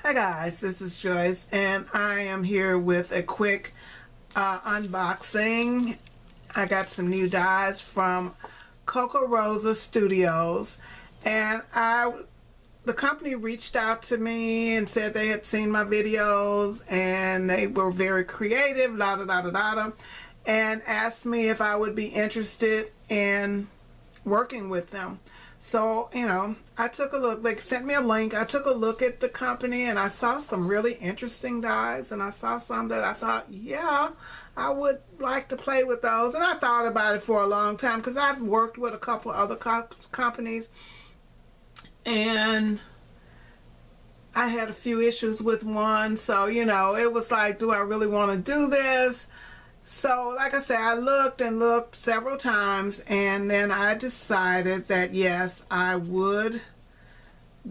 Hi guys, this is Joyce and I am here with a quick unboxing. I got some new dies from Koko Rosa Studios, and the company reached out to me and said they had seen my videos and they were very creative, la da da da da, and asked me if I would be interested in working with them. So, you know, I took a look. They sent me a link. I took a look at the company and I saw some really interesting dies, and I saw some that I thought, yeah, I would like to play with those. And I thought about it for a long time because I've worked with a couple other companies and I had a few issues with one. So, you know, it was like, do I really want to do this? So, like I said, I looked and looked several times, and then I decided that yes, I would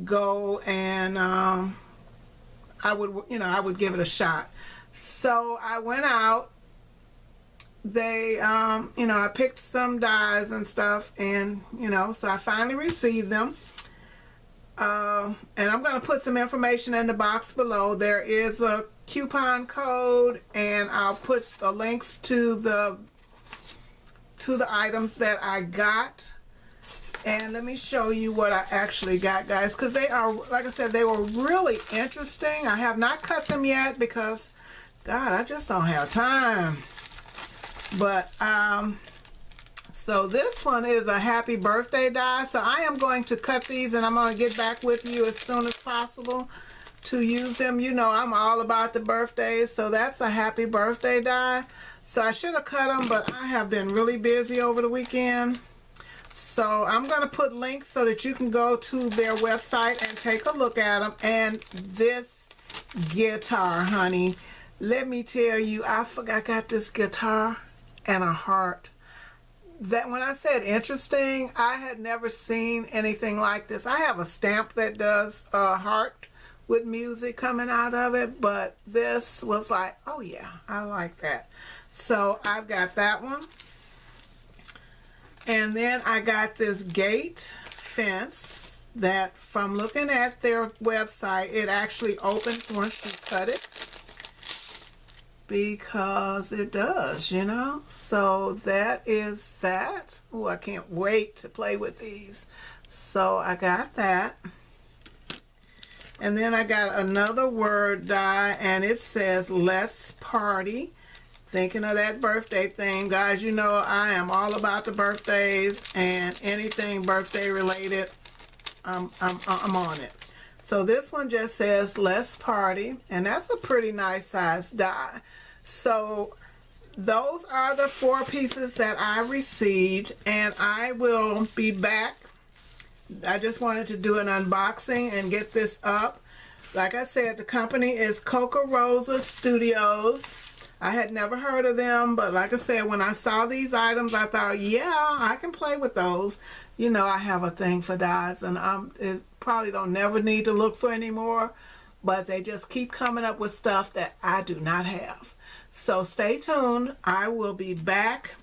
go and I would give it a shot. So I went out. They, I picked some dies and stuff, and so I finally received them. And I'm going to put some information in the box below. There is a coupon code, and I'll put the links to the items that I got. And let me show you what I actually got, guys, because they are, like I said, they were really interesting. I have not cut them yet because, God, I just don't have time. But so this one is a happy birthday die. So I am going to cut these, and I'm going to get back with you as soon as possible to use them. You know, I'm all about the birthdays, so that's a happy birthday die. So I should have cut them, but I have been really busy over the weekend. So I'm going to put links so that you can go to their website and take a look at them. And this guitar, honey, let me tell you, I got this guitar and a heart. That when I said interesting, I had never seen anything like this. I have a stamp that does a heart with music coming out of it, but this was like, oh yeah, I like that. So I've got that one. And then I got this gate fence that, from looking at their website, it actually opens once you cut it. Because it does, you know. So that is that. Oh, I can't wait to play with these. So I got that. And then I got another word die, and it says let's party. Thinking of that birthday thing, guys. You know I am all about the birthdays, and anything birthday related, I'm on it. So this one just says let's party, and that's a pretty nice size die. So those are the 4 pieces that I received, and I will be back. I just wanted to do an unboxing and get this up. Like I said, the company is Koko Rosa Studios. I had never heard of them, but like I said, when I saw these items, I thought, yeah, I can play with those. You know, I have a thing for dies, and it probably don't never need to look for anymore, but they just keep coming up with stuff that I do not have. So stay tuned. I will be back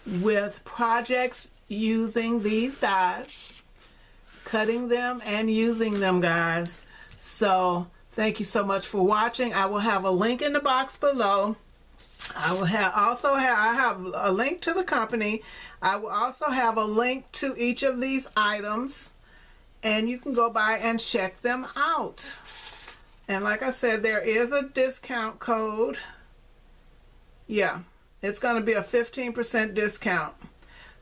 with projects using these dies, cutting them and using them, guys. So thank you so much for watching. I will have a link in the box below. I will have a link to the company. I will also have a link to each of these items, and you can go by and check them out. And like I said, there is a discount code. Yeah, it's going to be a 15% discount.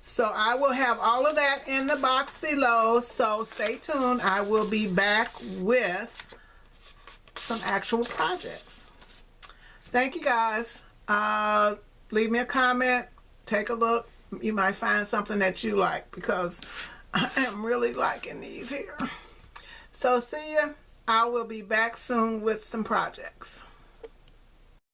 So I will have all of that in the box below, so stay tuned. I will be back with some actual projects. Thank you, guys. Leave me a comment, take a look. You might find something that you like, because I am really liking these here. So see ya. I will be back soon with some projects.